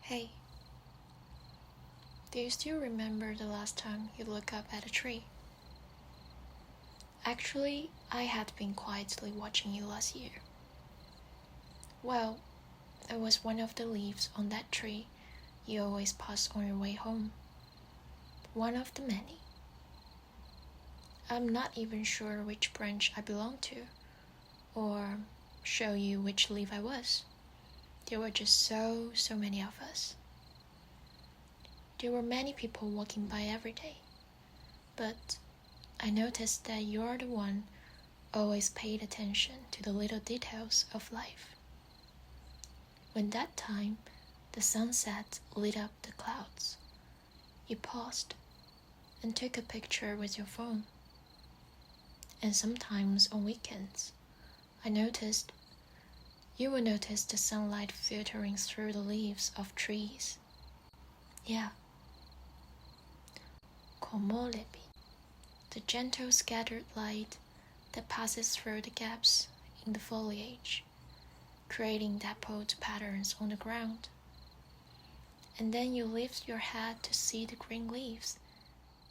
Hey, do you still remember the last time you looked up at a tree? Actually, I had been quietly watching you last year. Well, it was one of the leaves on that tree you always pass on your way home. One of the many. I'm not even sure which branch I belonged to, or show you which leaf I was. There were just so many of us. There were many people walking by every day, but I noticed that you're the one always paid attention to the little details of life. When that time the sunset lit up the clouds, you paused and took a picture with your phone. And sometimes on weekends, I noticed you would notice the sunlight filtering through the leaves of trees. Yeah. Komolepi, the gentle scattered light that passes through the gaps in the foliage, creating dappled patterns on the ground. And then you lift your head to see the green leaves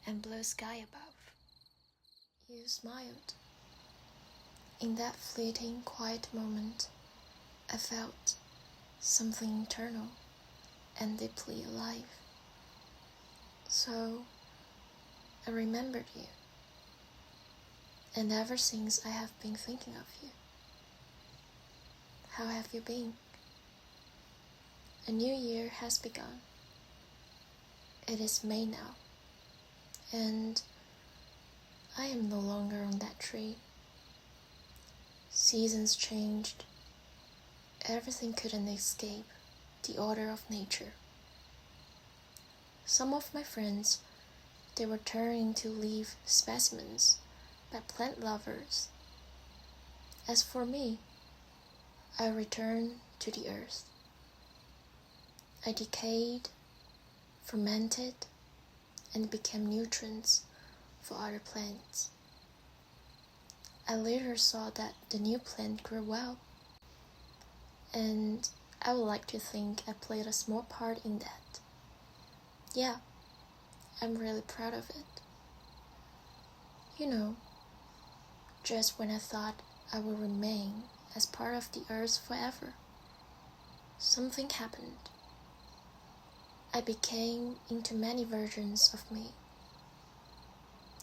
and blue sky above. You smiled. In that fleeting, quiet moment, I felt something eternal and deeply alive. So I remembered you. And ever since I have been thinking of you. How have you been? A new year has begun. It is May now, and I am no longer on that tree. Seasons changed. Everything couldn't escape the order of nature. Some of my friends, they were turned into leaf specimens by plant lovers. As for me, I returned to the earth. I decayed, fermented, and became nutrients for other plants. I later saw that the new plant grew well, and I would like to think I played a small part in that. Yeah, I'm really proud of it. You know, just when I thought I would remain as part of the earth forever, something happened. I became into many versions of me.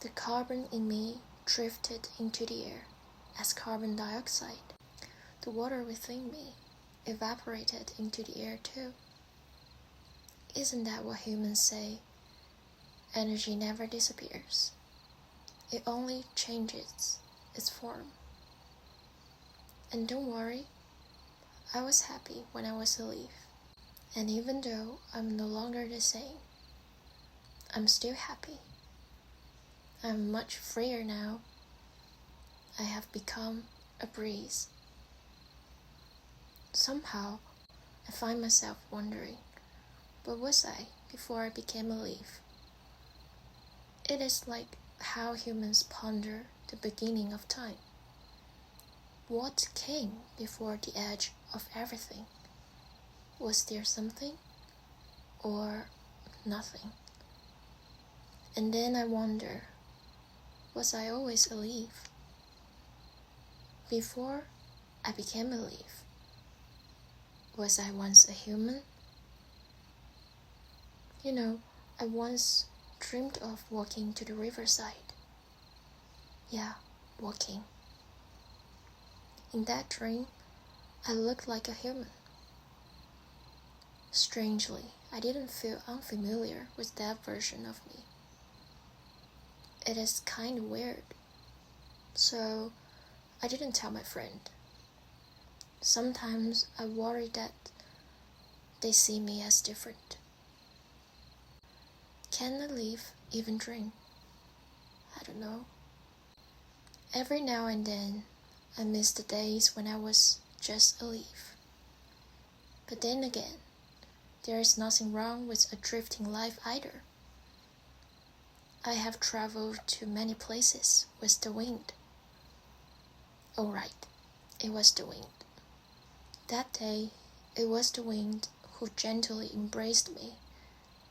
The carbon in me drifted into the air as carbon dioxide. The water within me evaporated into the air too. Isn't that what humans say? Energy never disappears. It only changes its form. And don't worry, I was happy when I was a leaf. And even though I'm no longer the same, I'm still happy. I'm much freer now. I have become a breeze. Somehow, I find myself wondering, what was I before I became a leaf? It is like how humans ponder the beginning of time. What came before the edge of everything? Was there something or nothing? And then I wonder, was I always a leaf? Before I became a leaf, was I once a human? You know, I once dreamed of walking to the riverside. Yeah, walking. In that dream, I looked like a human. Strangely, I didn't feel unfamiliar with that version of me. It is kind of weird. So, I didn't tell my friend. Sometimes I worry that they see me as different. Can a leaf even dream? I don't know. Every now and then, I miss the days when I was just a leaf. But then again, there is nothing wrong with a drifting life either. I have traveled to many places with the wind. Oh right, it was the wind. That day, it was the wind who gently embraced me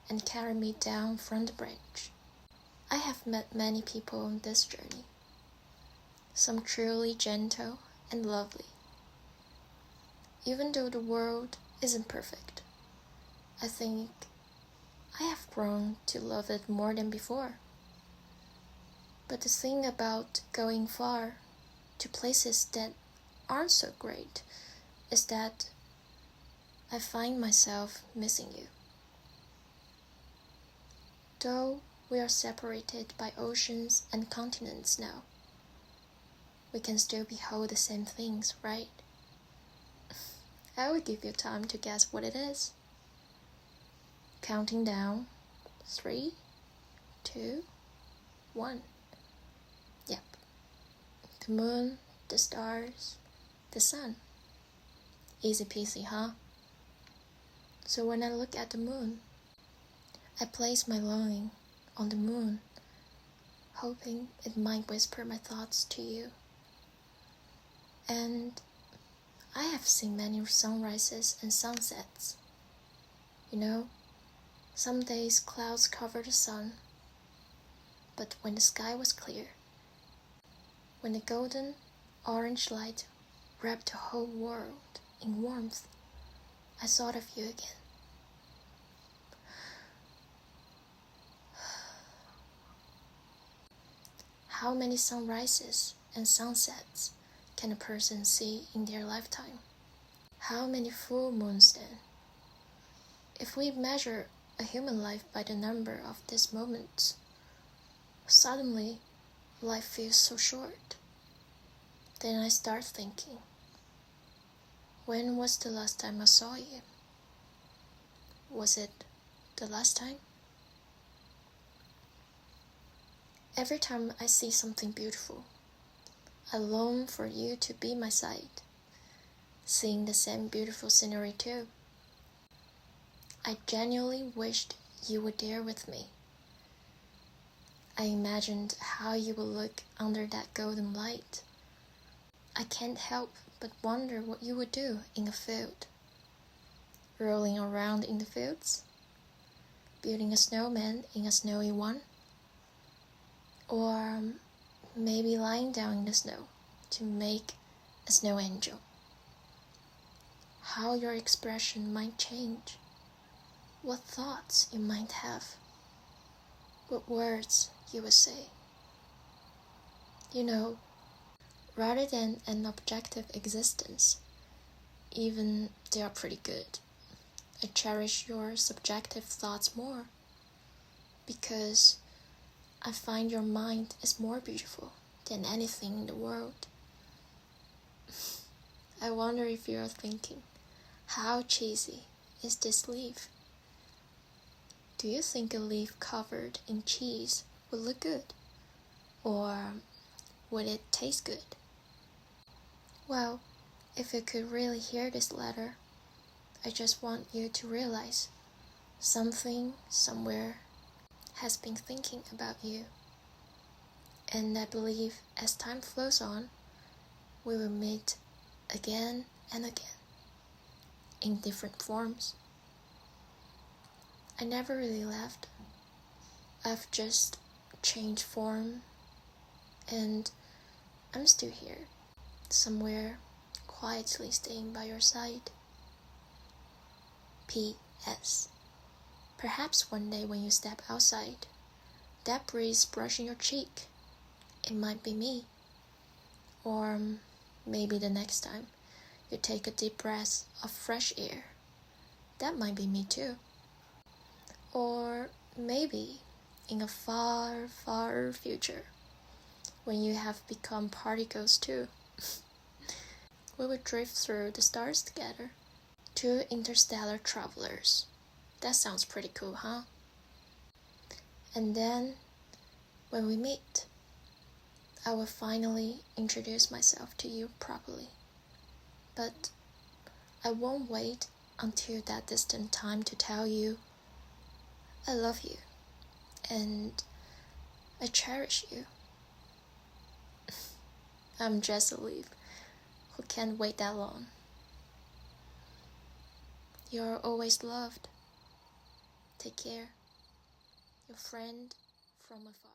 and carried me down from the bridge. I have met many people on this journey, some truly gentle and lovely. Even though the world isn't perfect, I think I have grown to love it more than before. But the thing about going far to places that aren't so great is that I find myself missing you. Though we are separated by oceans and continents now, we can still behold the same things, right? I will give you time to guess what it is. Counting down, 3, 2, 1. Yep. The moon, the stars, the sun. Easy peasy, huh? So when I look at the moon, I place my longing on the moon, hoping it might whisper my thoughts to you. And I have seen many sunrises and sunsets. You know, some days clouds cover the sun, but when the sky was clear, when the golden orange light wrapped the whole world in warmth, I thought of you again. How many sunrises and sunsets can a person see in their lifetime? How many full moons then? If we measure a human life by the number of these moments, suddenly life feels so short. Then I start thinking, when was the last time I saw you? Was it the last time? Every time I see something beautiful, I long for you to be my side, seeing the same beautiful scenery too. I genuinely wished you were there with me. I imagined how you would look under that golden light. I can't help but wonder what you would do in a field. Rolling around in the fields? Building a snowman in a snowy one? Or maybe lying down in the snow to make a snow angel. How your expression might change. What thoughts you might have. What words you would say. You know, rather than an objective existence, even they are pretty good, I cherish your subjective thoughts more, because I find your mind is more beautiful than anything in the world. I wonder if you are thinking, how cheesy is this leaf? Do you think a leaf covered in cheese would look good? Or would it taste good? Well, if you could really hear this letter, I just want you to realize something somewhere has been thinking about you. And I believe as time flows on, we will meet again and again in different forms. I never really left. I've just changed form, and I'm still here, somewhere quietly staying by your side. P.S. Perhaps one day when you step outside, that breeze brushing your cheek, it might be me. Or maybe the next time you take a deep breath of fresh air, that might be me too. Or maybe in a far, far future, when you have become particles too, we will drift through the stars together. 2 interstellar travelers. That sounds pretty cool, huh? And then, when we meet, I will finally introduce myself to you properly. But I won't wait until that distant time to tell you I love you and I cherish you. I'm just a leaf who can't wait that long. You're always loved. Take care. Your friend from afar.